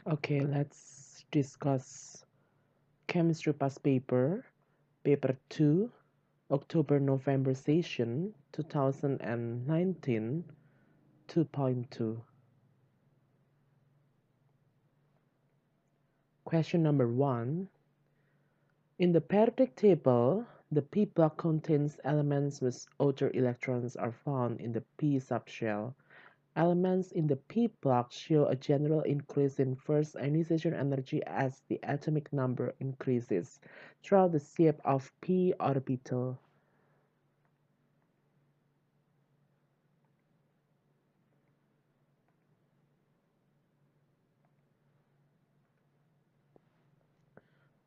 Okay, let's discuss chemistry past paper, paper 2, October-November session 2019, 2.2. Question number 1. In the periodic table, the p block contains elements whose outer electrons are found in the p subshell. Elements in the p block show a general increase in first ionization energy as the atomic number increases throughout the shape of p orbital.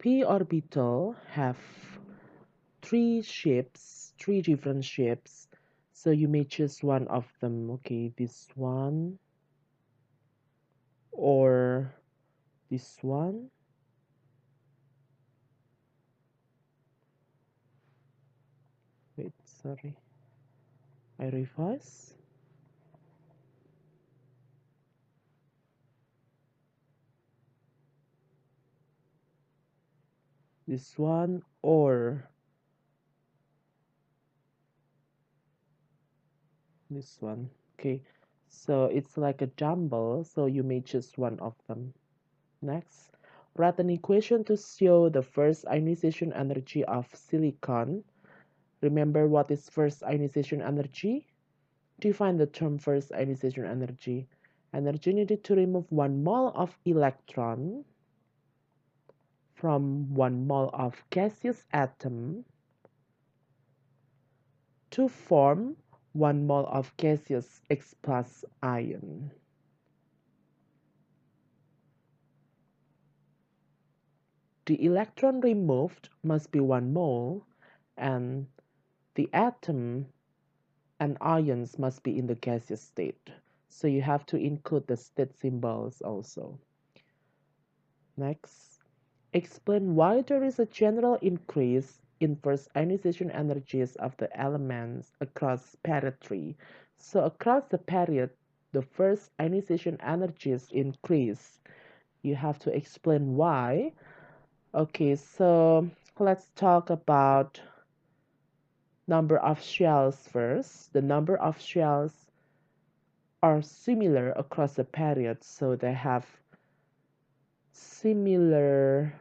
P orbital have three different shapes. So you may choose one of them. Okay, this one or this one. Wait, sorry. I revise. This one or this one. Okay, so it's like a jumble, so you may choose one of them. Next, write an equation to show the first ionization energy of silicon. Remember what is first ionization energy? Define the term first ionization energy. Energy needed to remove 1 mole of electron from 1 mole of gaseous atom to form 1 mole of gaseous X plus ion. The electron removed must be 1 mole and the atom and ions must be in the gaseous state. So you have to include the state symbols also. Next, explain why there is a general increase in first ionization energies of the elements across period 3. So across the period, the first ionization energies increase. You have to explain why. Okay, so let's talk about number of shells first. The number of shells are similar across the period, so they have similar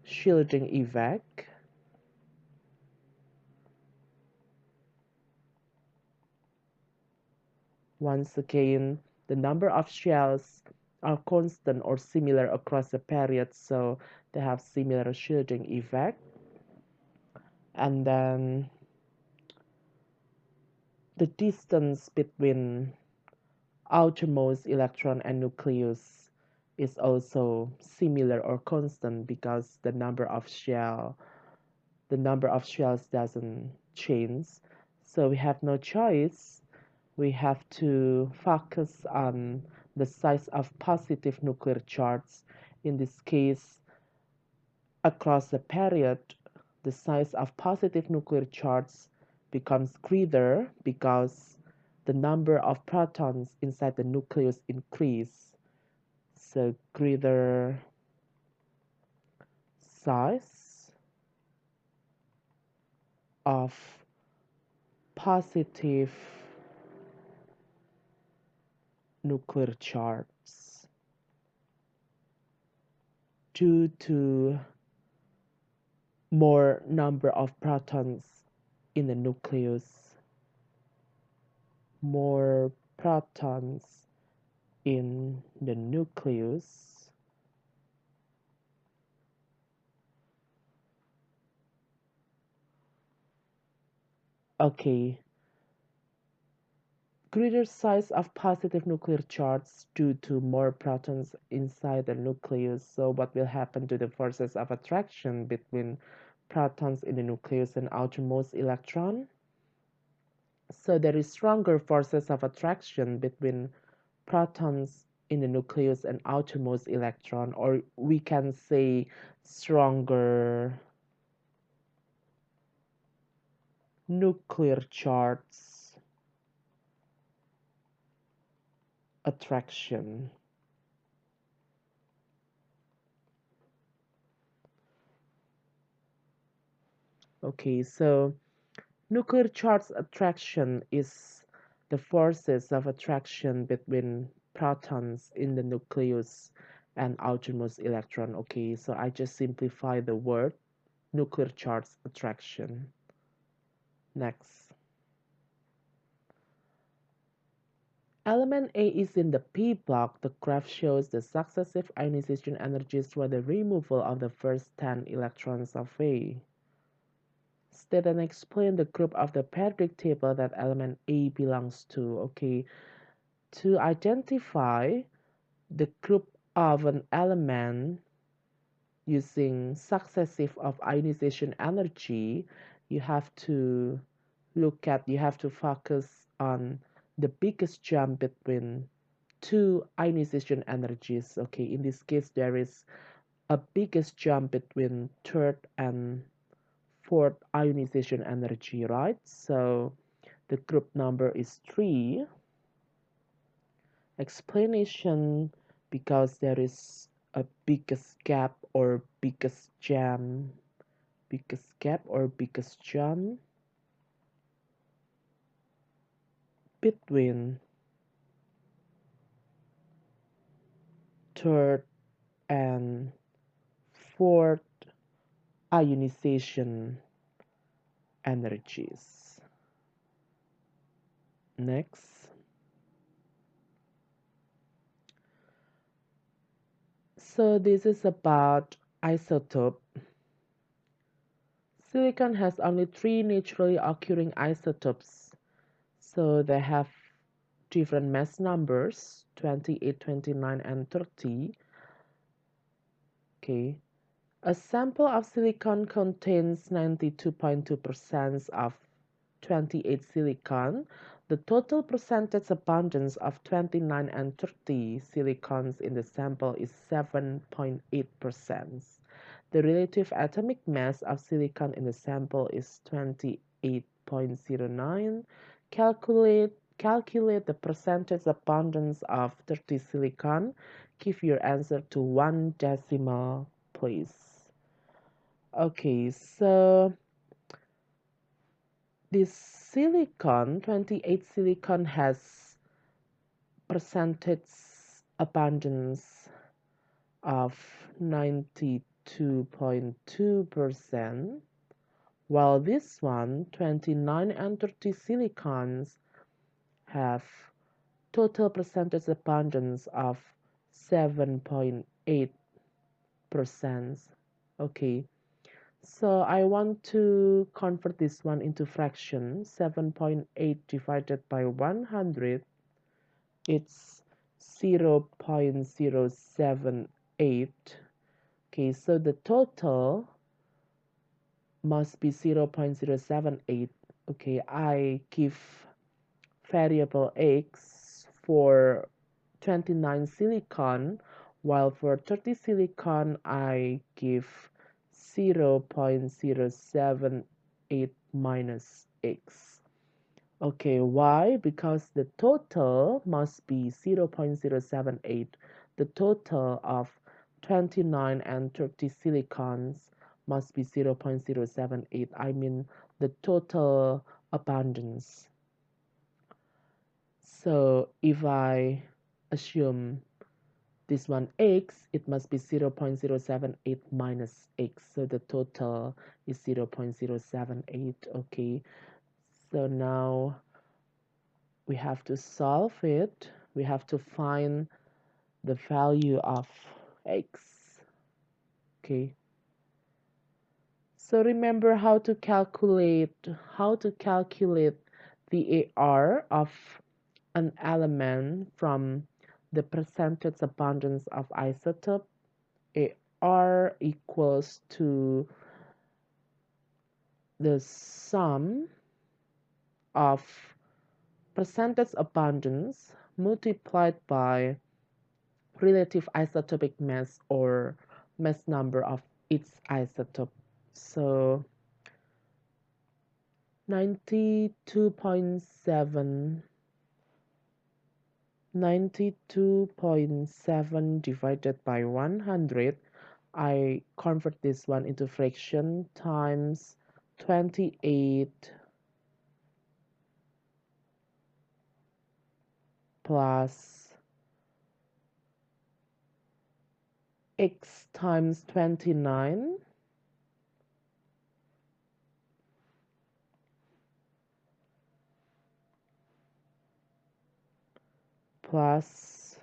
shielding effect. Once again, the number of shells are constant or similar across the period, so they have similar shielding effect. And then the distance between outermost electron and nucleus is also similar or constant because the number of shells doesn't change. So we have no choice. We have to focus on the size of positive nuclear charge. In this case, across the period, the size of positive nuclear charge becomes greater because the number of protons inside the nucleus increase. So greater size of positive nuclear charge due to more number of protons in the nucleus, more protons in the nucleus. Okay, greater size of positive nuclear charge due to more protons inside the nucleus. So what will happen to the forces of attraction between protons in the nucleus and outermost electron? So there is stronger forces of attraction between protons in the nucleus and outermost electron, or we can say stronger nuclear charge attraction. Okay, so nuclear charge attraction is the forces of attraction between protons in the nucleus and outermost electron. Okay, so I just simplify the word nuclear charge attraction. Next. Element A is in the P block. The graph shows the successive ionization energies for the removal of the first 10 electrons of A. State and explain the group of the periodic table that element A belongs to. Okay, to identify the group of an element using successive of ionization energy, you have to you have to focus on the biggest jump between two ionization energies. Okay, in this case, there is a biggest jump between third and fourth ionization energy, right? So the group number is 3. Explanation, because there is a biggest gap or biggest jump between third and fourth ionization energies. Next. So this is about isotope. Silicon has only 3 naturally occurring isotopes. So they have different mass numbers, 28, 29, and 30. Okay. A sample of silicon contains 92.2% of 28 silicon. The total percentage abundance of 29 and 30 silicons in the sample is 7.8%. The relative atomic mass of silicon in the sample is 28.09. Calculate the percentage abundance of 30 silicon. Give your answer to 1 decimal place. Okay, so this silicon, 28 silicon has percentage abundance of 92.2%, while this one, 29 and 30 silicons, have total percentage abundance of 7.8%. Okay, so I want to convert this one into fraction. 7.8 divided by 100, it's 0.078. Okay, so the total must be 0.078. Okay, I give variable x for 29 silicon, while for 30 silicon I give 0.078 minus x. Okay, why? Because the total must be 0.078. The total of 29 and 30 silicons must be 0.078. I mean the total abundance. So if I assume this one x, it must be 0.078 minus x. So the total is 0.078. Okay, so now we have to solve it. We have to find the value of x. Okay, so remember how to calculate the AR of an element from the percentage abundance of isotope. AR equals to the sum of percentage abundance multiplied by relative isotopic mass or mass number of each isotope. So 92.7 92.7 divided by 100, I convert this one into fraction times 28 plus x times 29 plus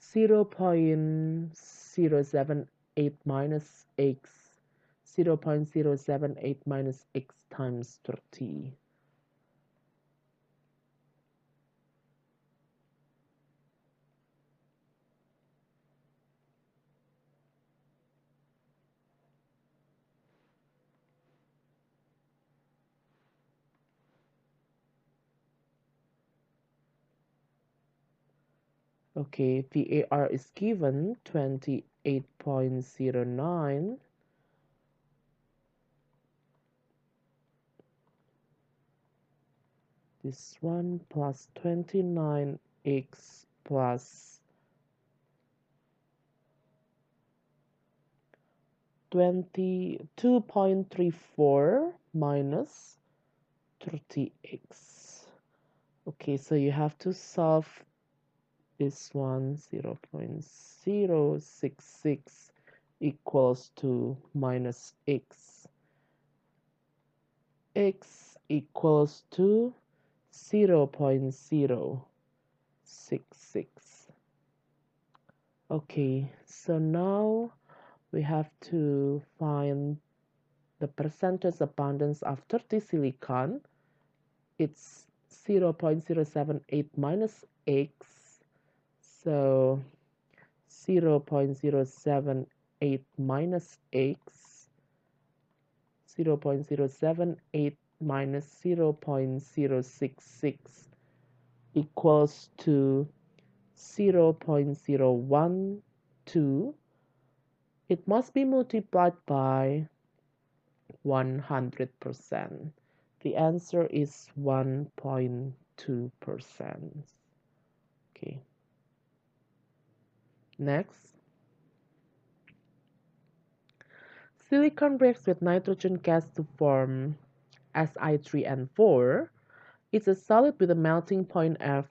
0.078 minus x 0.078 minus x times 30. Okay, VAR is given 28.09. This one plus 29x plus 22.34 minus 30x. Okay, so you have to solve this one. 0.066 equals to minus x. X equals to 0.066. Okay, so now we have to find the percentage abundance of 30 silicon. It's 0.078 minus x. So 0.078 minus x, 0.078 minus 0.066 equals to 0.012. It must be multiplied by 100%. The answer is 1.2%. Okay. Next. Silicon reacts with nitrogen gas to form Si3N4. It's a solid with a melting point of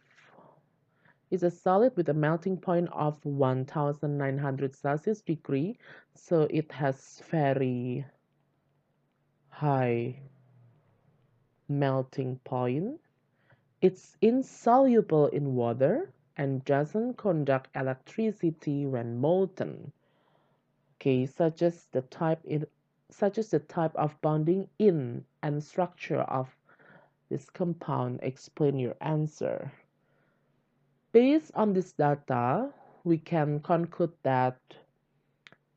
It's a solid with a melting point of 1900 Celsius degree, so it has very high melting point. It's insoluble in water and doesn't conduct electricity when molten. Okay, such as the type of bonding in and structure of this compound. Explain your answer. Based on this data, we can conclude that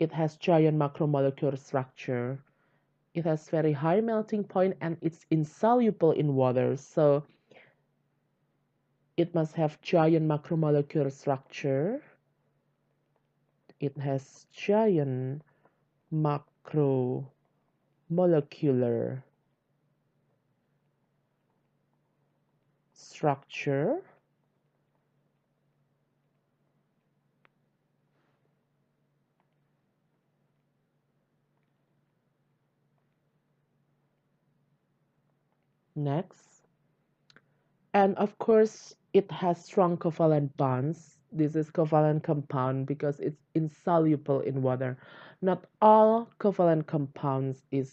it has giant macromolecular structure. It has very high melting point and it's insoluble in water. So it must have giant macromolecular structure. It has giant macromolecular structure. Next. And of course, it has strong covalent bonds. This is covalent compound because it's insoluble in water. Not all covalent compounds is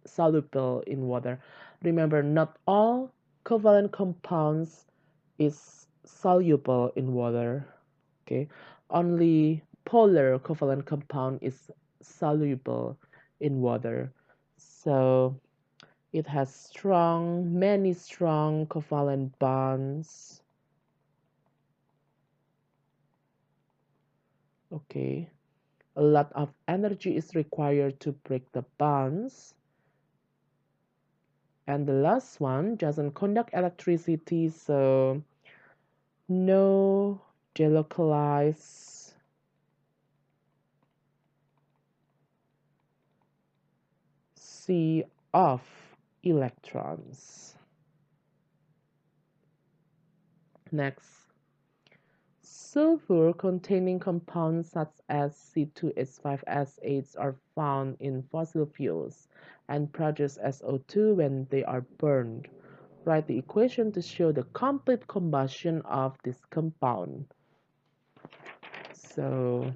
soluble in water. Remember, not all covalent compounds is soluble in water. Okay, only polar covalent compound is soluble in water. So it has many strong covalent bonds. Okay. A lot of energy is required to break the bonds. And the last one doesn't conduct electricity, so no delocalized sea of electrons. Next. Sulfur containing compounds such as C2H5S8 are found in fossil fuels and produce SO2 when they are burned. Write the equation to show the complete combustion of this compound. So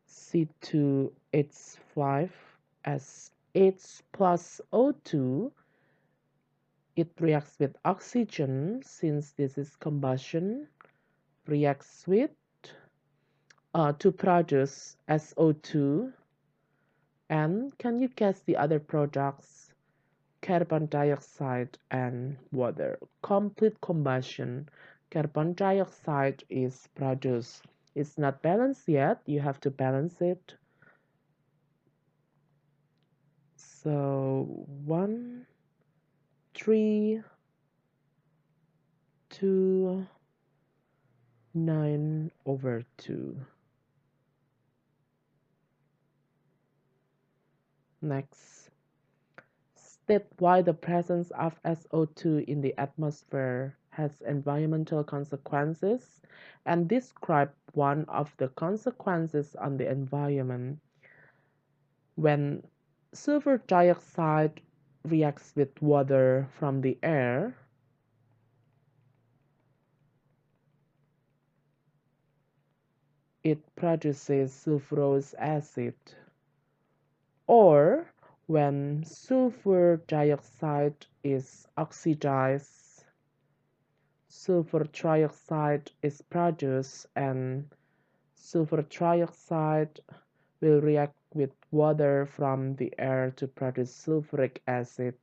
C2H5S8 plus O2, it reacts with oxygen since this is combustion, reacts with to produce SO2. And can you guess the other products? Carbon dioxide and water. Complete combustion. Carbon dioxide is produced. It's not balanced yet. You have to balance it. So 1, 3, 2, 9/2. Next. State why the presence of SO2 in the atmosphere has environmental consequences and describe one of the consequences on the environment. When sulfur dioxide reacts with water from the air, it produces sulfurous acid. Or when sulfur dioxide is oxidized, sulfur trioxide is produced and sulfur trioxide will react with water from the air to produce sulfuric acid.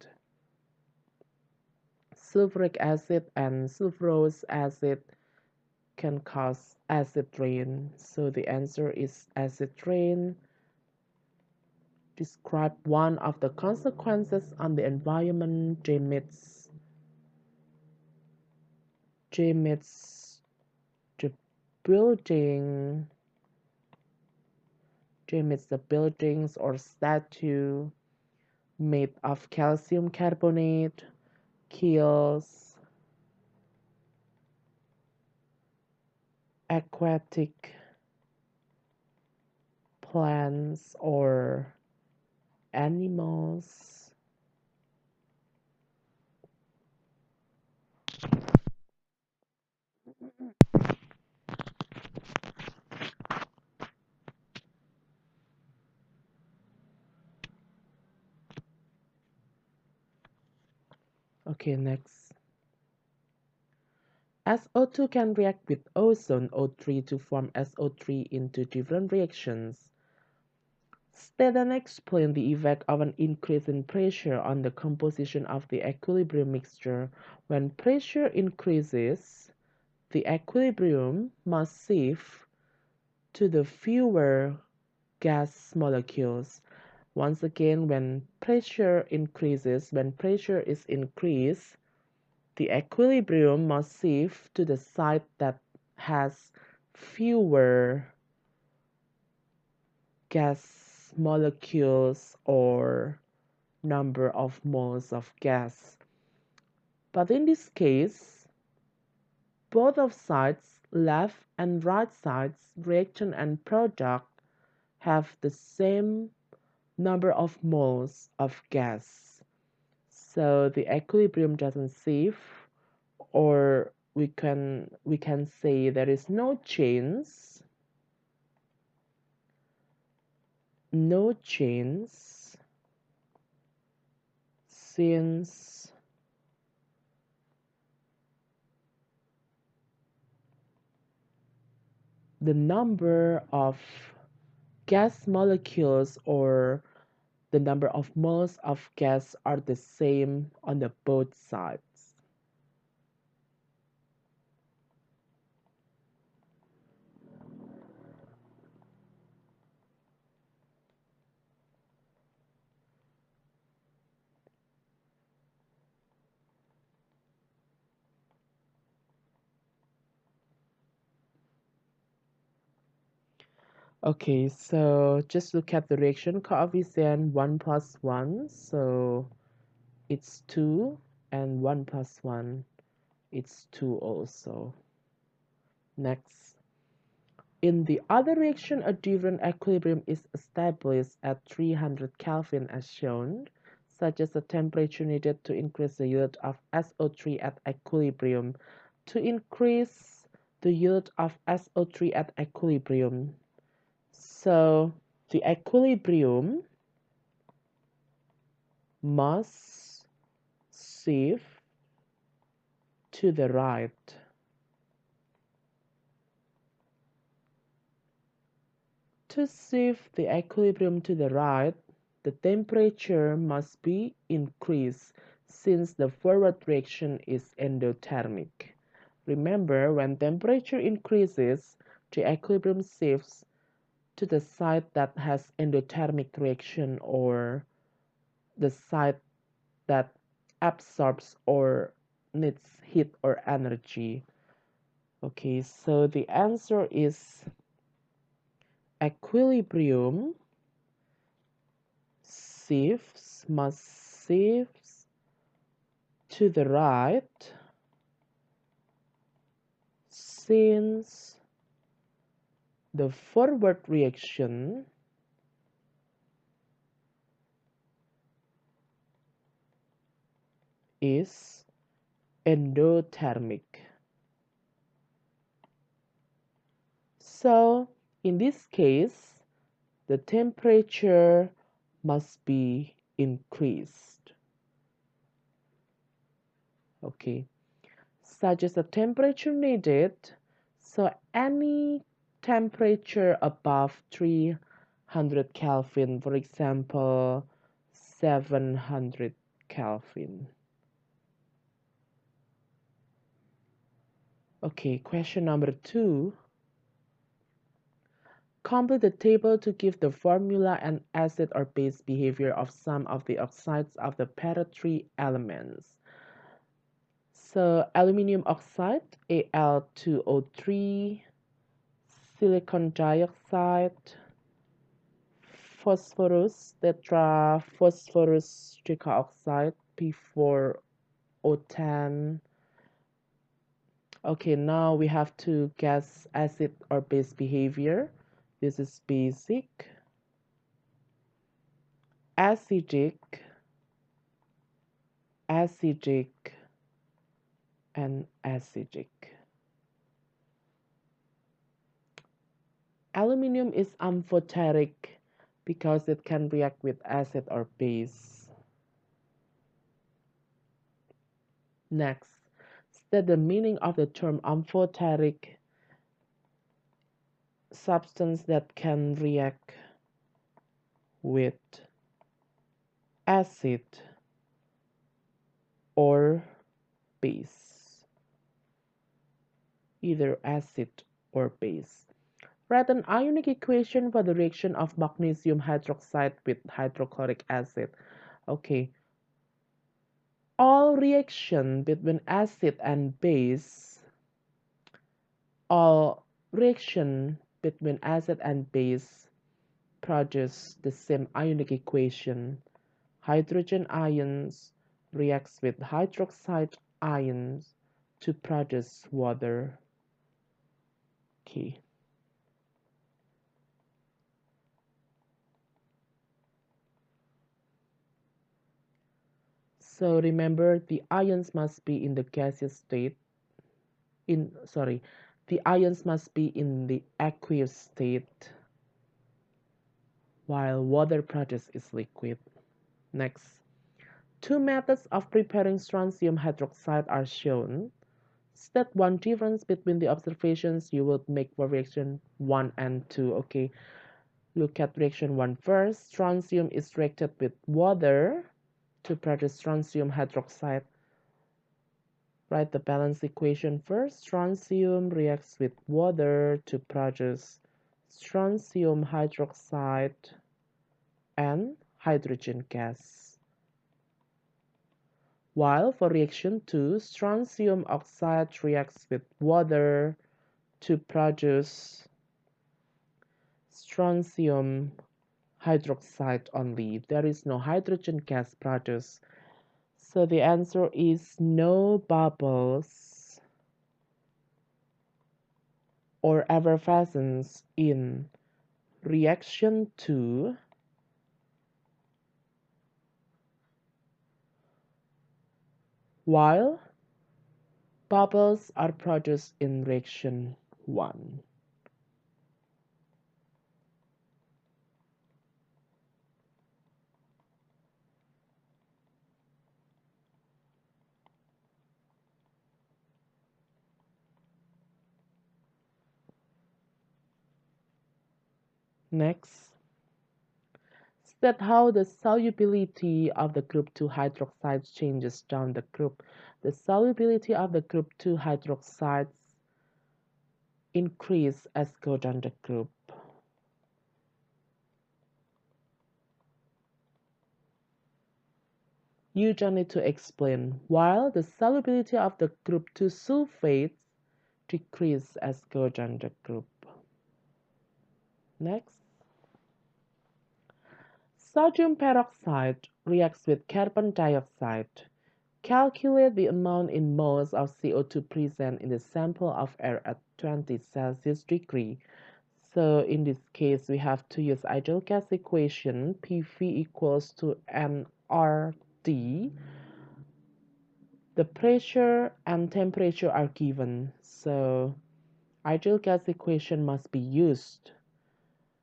Sulfuric acid and sulfurous acid can cause acid rain. So the answer is acid rain. Describe one of the consequences on the environment. Emits the building emits the buildings or statue made of calcium carbonate, kills aquatic plants or animals. Okay, next. SO2 can react with ozone O3 to form SO3 into different reactions. State and explain the effect of an increase in pressure on the composition of the equilibrium mixture. When pressure increases, the equilibrium must shift to the fewer gas molecules. Once again, when pressure is increased, the equilibrium must shift to the side that has fewer gas molecules or number of moles of gas. But in this case, both of sides, left and right sides, reaction and product, have the same number of moles of gas. So the equilibrium doesn't shift, or we can say there is no change since the number of gas molecules or the number of moles of gas are the same on the both sides. Okay, so just look at the reaction coefficient 1 plus 1. So it's 2, and 1 plus 1, it's 2 also. Next. In the other reaction, a different equilibrium is established at 300 Kelvin as shown, such as the temperature needed to increase the yield of SO3 at equilibrium. To increase the yield of SO3 at equilibrium, so the equilibrium must shift to the right. To shift the equilibrium to the right, the temperature must be increased since the forward reaction is endothermic. Remember, when temperature increases, the equilibrium shifts to the side that has endothermic reaction or the side that absorbs or needs heat or energy. Okay, so the answer is equilibrium must shift to the right since the forward reaction is endothermic. So in this case, the temperature must be increased. Okay, such as the temperature needed. So any temperature above 300 Kelvin, for example, 700 Kelvin. Okay, question number 2. Complete the table to give the formula and acid or base behavior of some of the oxides of the period elements. So aluminum oxide, Al2O3, silicon dioxide, phosphorus, tetraphosphorus tricoxide, P4O10. Okay, now we have to guess acid or base behavior. This is basic, acidic, acidic, and acidic. Aluminum is amphoteric because it can react with acid or base. Next, state the meaning of the term amphoteric: substance that can react with acid or base. Either acid or base. Write an ionic equation for the reaction of magnesium hydroxide with hydrochloric acid. Okay. All reaction between acid and base, all reaction between acid and base produce the same ionic equation. Hydrogen ions reacts with hydroxide ions to produce water. Okay. So remember, the ions must be in the gaseous state. The ions must be in the aqueous state while water product is liquid. Next, two methods of preparing strontium hydroxide are shown. State one difference between the observations you would make for reaction 1 and 2. Okay, look at reaction 1 first. Strontium is reacted with water to produce strontium hydroxide. Write the balance equation first. Strontium reacts with water to produce strontium hydroxide and hydrogen gas. While for reaction 2, strontium oxide reacts with water to produce strontium hydroxide only. There is no hydrogen gas produced. So the answer is no bubbles. or effervescence in reaction to while bubbles are produced in reaction 1. Next, state how the solubility of the group 2 hydroxides changes down the group. The solubility of the group 2 hydroxides increase as go down the group. You don't need to explain, while the solubility of the group 2 sulfates decrease as go down the group. Next. Sodium peroxide reacts with carbon dioxide. Calculate the amount in moles of CO2 present in the sample of air at 20 Celsius degree. So in this case, we have to use ideal gas equation, PV equals to nRT. The pressure and temperature are given, so ideal gas equation must be used.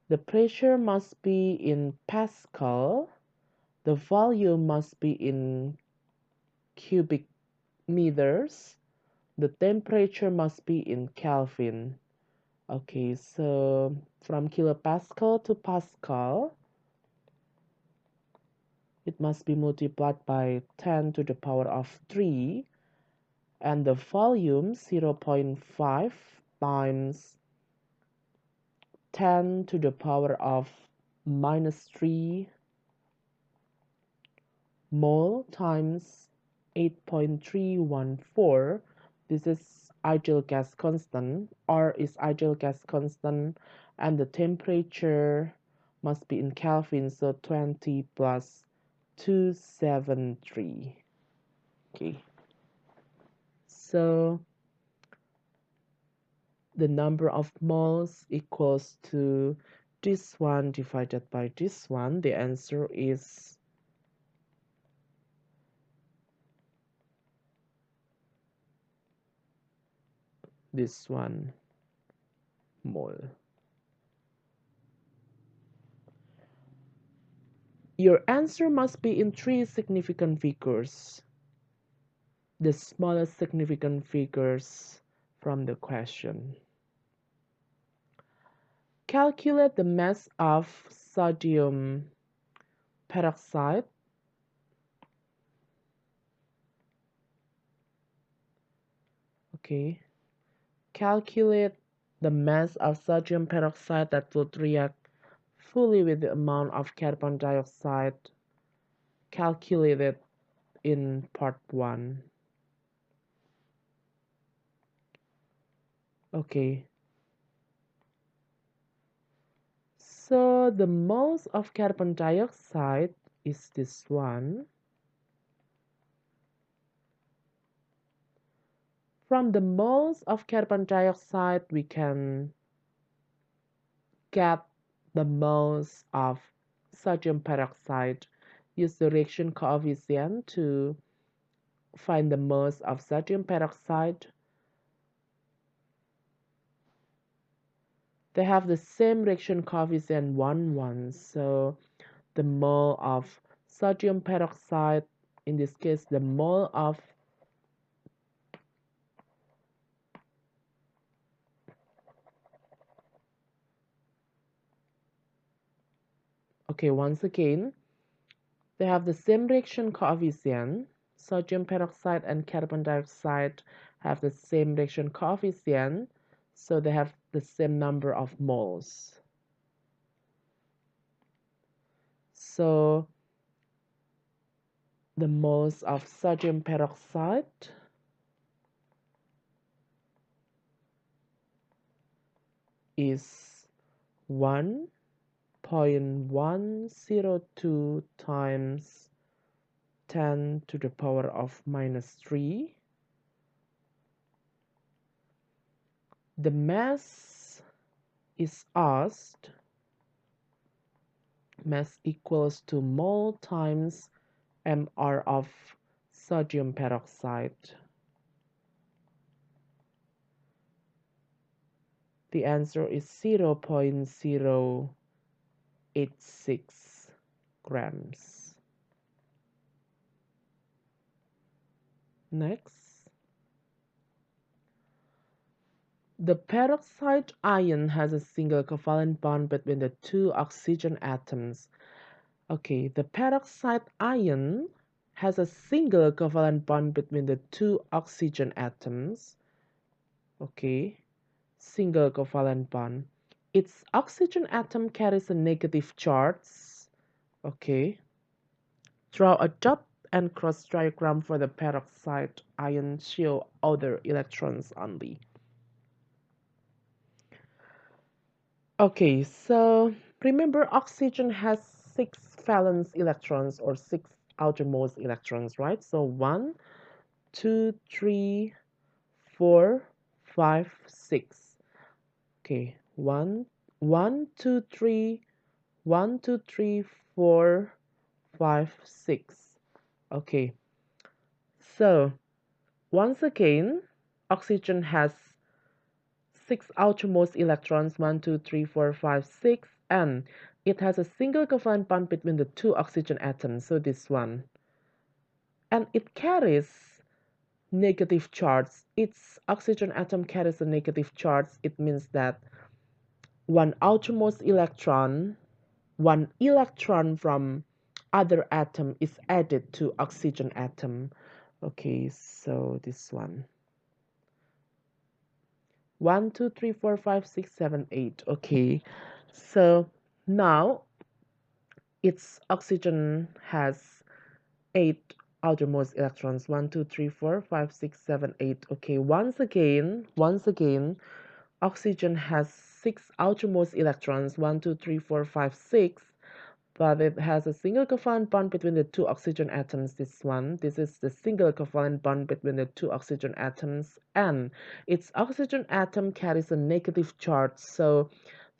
The pressure must be in Pascal. The volume must be in cubic meters. The temperature must be in Kelvin. Okay, so from kilopascal to pascal, it must be multiplied by 10 to the power of 3, and the volume 0.5 times 10 to the power of minus 3 mole times 8.314. This is ideal gas constant. R is ideal gas constant, and the temperature must be in Kelvin, so 20 plus 273. Okay, so the number of moles equals to this one divided by this one. The answer is this one mole. Your answer must be in 3 significant figures, the smallest significant figures from the question. Calculate the mass of sodium peroxide. Okay. Calculate the mass of sodium peroxide that would react fully with the amount of carbon dioxide calculated in part 1. Okay. So the moles of carbon dioxide is this one. From the moles of carbon dioxide, we can get the moles of sodium peroxide. Use the reaction coefficient to find the moles of sodium peroxide. They have the same reaction coefficient 1, 1. So the mole of sodium peroxide, in this case, the mole of okay, once again, they have the same reaction coefficient. Sodium peroxide and carbon dioxide have the same reaction coefficient, so they have the same number of moles. So the moles of sodium peroxide is 1.102 times 10 to the power of minus 3. The mass is asked, mass equals to mole times mR of sodium peroxide. The answer is 0.086 grams. Next. The peroxide ion has a single covalent bond between the two oxygen atoms. Okay, the peroxide ion has a single covalent bond between the two oxygen atoms. Okay, single covalent bond. Its oxygen atom carries a negative charge. Okay, draw a dot and cross diagram for the peroxide ion, show other electrons only. Okay, so remember oxygen has 6 valence electrons or 6 outermost electrons, right? So 1, 2, 3, 4, 5, 6. Okay, 1, 1, 2, 3, 1, 2, 3, 4, 5, 6. Okay, so once again, oxygen has 6 outermost electrons, 1, 2, 3, 4, 5, 6, and it has a single covalent bond between the two oxygen atoms, so this one. And it carries negative charge. Its oxygen atom carries a negative charge. It means that one outermost electron, one electron from other atom is added to oxygen atom. Okay, so this one. 1, 2, 3, 4, 5, 6, 7, 8. Okay, so now its oxygen has 8 outermost electrons. 1, 2, 3, 4, 5, 6, 7, 8. Okay, once again, oxygen has 6 outermost electrons. 1, 2, 3, 4, 5, 6. But it has a single covalent bond between the two oxygen atoms. This is the single covalent bond between the two oxygen atoms, and its oxygen atom carries a negative charge, so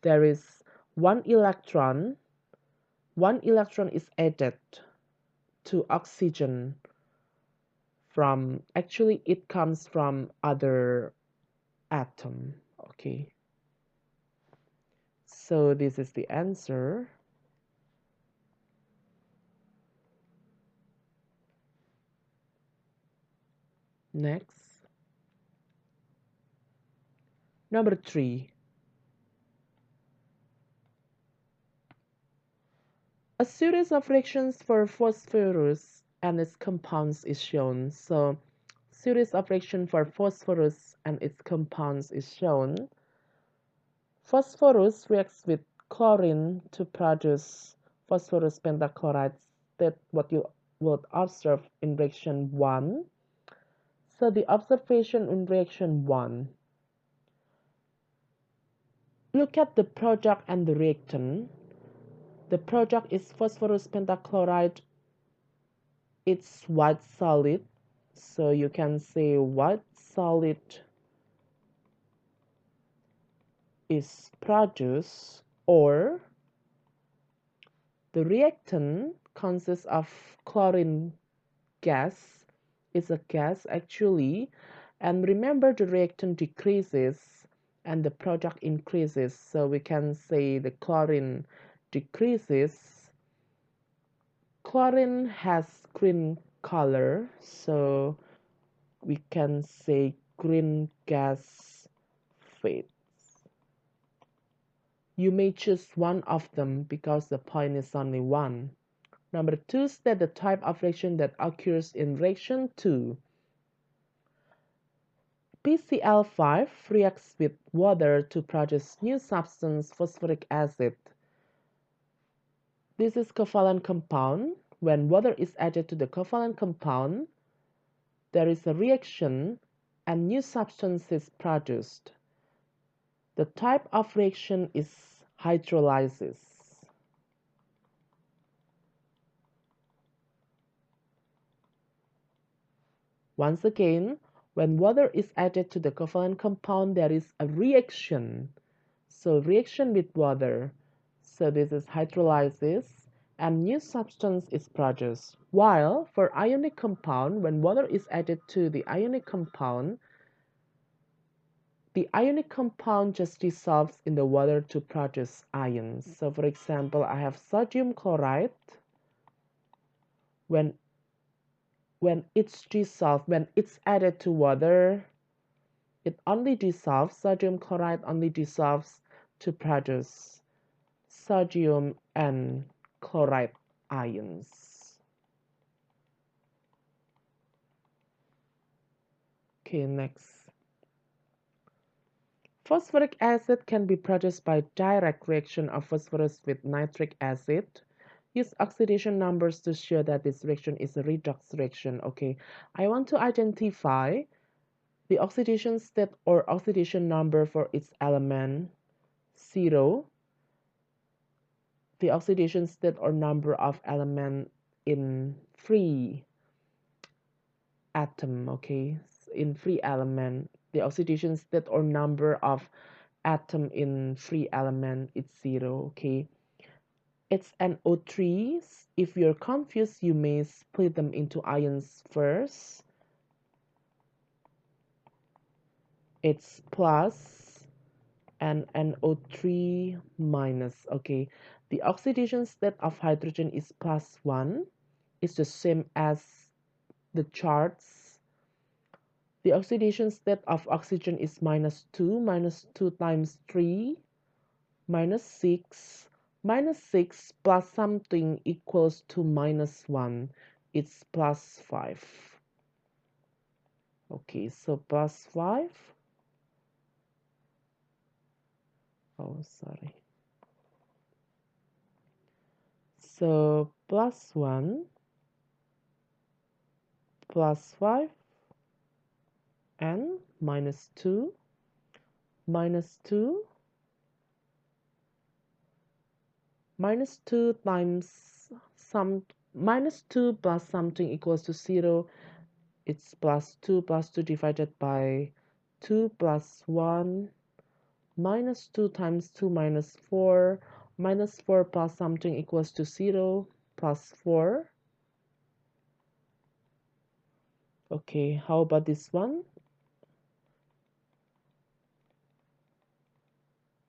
there is one electron is added to oxygen from, actually it comes from other atom. Okay, so this is the answer. Next, number 3. A series of reactions for phosphorus and its compounds is shown. So, series of reaction for phosphorus and its compounds is shown. Phosphorus reacts with chlorine to produce phosphorus pentachloride. That's what you will observe in reaction 1. So, the observation in reaction 1. Look at the product and the reactant. The product is phosphorus pentachloride. It's white solid, so you can say white solid is produced, or the reactant consists of chlorine gas. It's a gas actually, and remember the reactant decreases and the product increases, so we can say the chlorine decreases. Chlorine has green color, so we can say green gas fades. You may choose one of them because the point is only one. Number 2, state the type of reaction that occurs in reaction 2. PCl5 reacts with water to produce new substance, phosphoric acid. This is covalent compound. When water is added to the covalent compound, there is a reaction and new substance is produced. The type of reaction is hydrolysis. Once again, when water is added to the covalent compound, there is a reaction. So reaction with water. So this is hydrolysis and new substance is produced. While for ionic compound, when water is added to the ionic compound just dissolves in the water to produce ions. So for example, I have sodium chloride. When it's added to water, it only dissolves, sodium chloride only dissolves to produce sodium and chloride ions. Okay, next. Phosphoric acid can be produced by direct reaction of phosphorus with nitric acid. Use oxidation numbers to show that this reaction is a redox reaction. Okay, I want to identify the oxidation state or oxidation number for its element 0, the oxidation state or number of element in free atom. Okay, in free element, the oxidation state or number of atom in free element is 0. Okay, it's NO3. If you're confused, you may split them into ions first. It's plus and NO3 minus. Okay, the oxidation state of hydrogen is +1. It's the same as the charts. The oxidation state of oxygen is -2. -2 times 3 -6. -6 plus something equals to -1. It's +5. Okay, so +5. Oh, sorry. So +1 +5 and -2 -2 -2 times some -2 plus something equals to 0. It's +2 divided by 2 plus 1 -2 times 2 -4 -4 plus something equals to 0 +4. Okay, how about this one?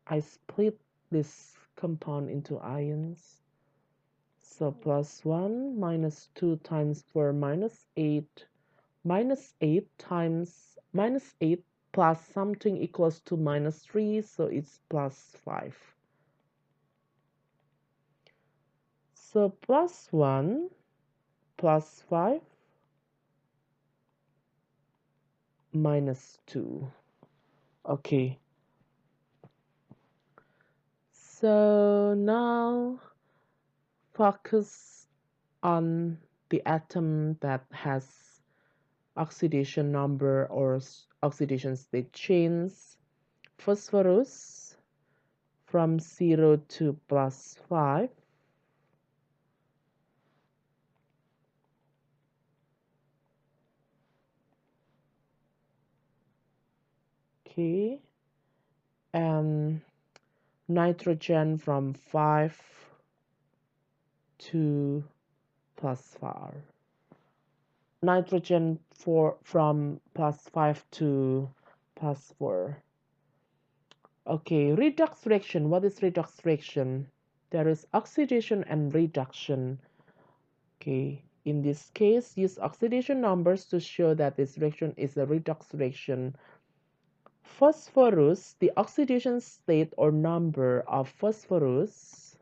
I split this compound into ions. So +1 -2 times 4 -8 -8 times -8 plus something equals to -3, so it's +5. So +1 +5 -2. Okay. So now focus on the atom that has oxidation number or oxidation state change. Phosphorus from 0 to +5. Okay. And nitrogen from 5 to +5. Nitrogen from +5 to +4. Okay, redox reaction. What is redox reaction? There is oxidation and reduction. Okay, in this case, use oxidation numbers to show that this reaction is a redox reaction. Phosphorus, the oxidation state or number of phosphorus,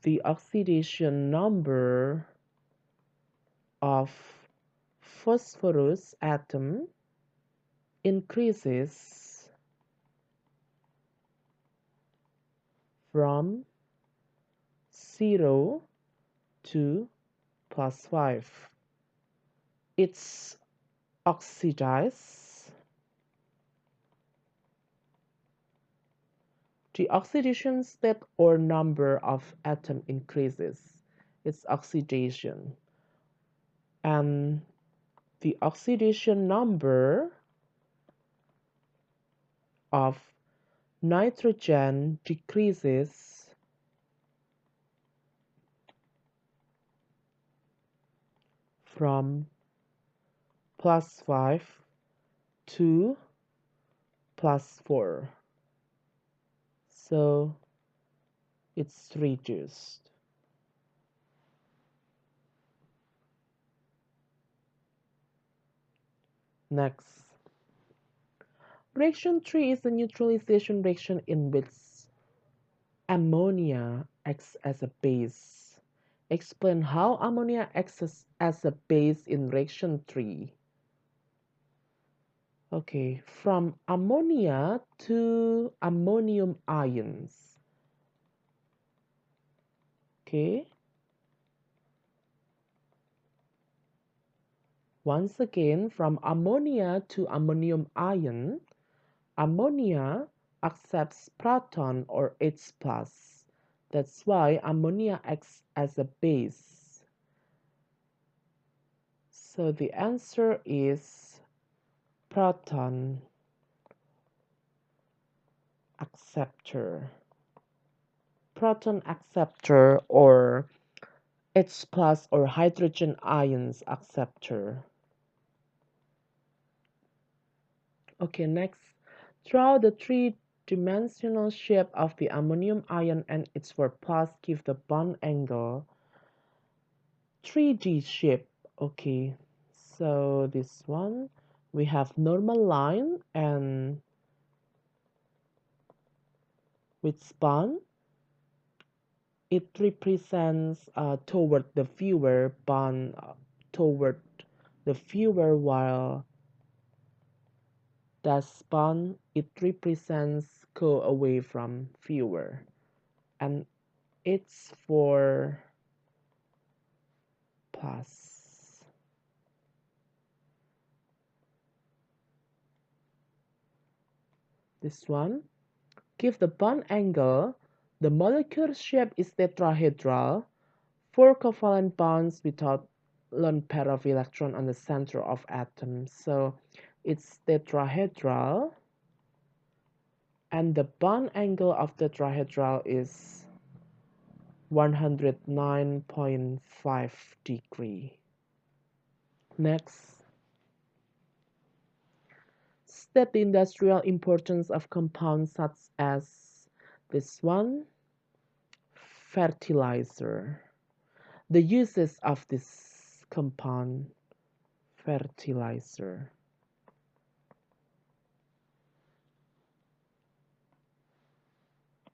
the oxidation number of phosphorus atom increases from 0 to +5. It's oxidized. The oxidation state or number of atom increases. It's oxidation. And the oxidation number of nitrogen decreases from +5 to +4. So it's reduced. Next, reaction 3 is a neutralization reaction in which ammonia acts as a base. Explain how ammonia acts as a base in reaction 3. Okay, from ammonia to ammonium ions. Okay, once again, from ammonia to ammonium ion, ammonia accepts proton or H+. That's why ammonia acts as a base. So the answer is proton acceptor. Proton acceptor or H+ or hydrogen ions acceptor. Okay, next, draw the three-dimensional shape of the ammonium ion and its 4+ give the bond angle 3D shape. Okay, so this one we have normal line and with bond it represents toward the viewer, bond toward the viewer, while dash bond it represents go away from viewer, and it's for plus. This one, give the bond angle. The molecule shape is tetrahedral, 4 covalent bonds without lone pair of electron on the center of atom. So it's tetrahedral, and the bond angle of tetrahedral is 109.5 degree. Next, state the industrial importance of compounds such as this one, fertilizer. The uses of this compound, fertilizer.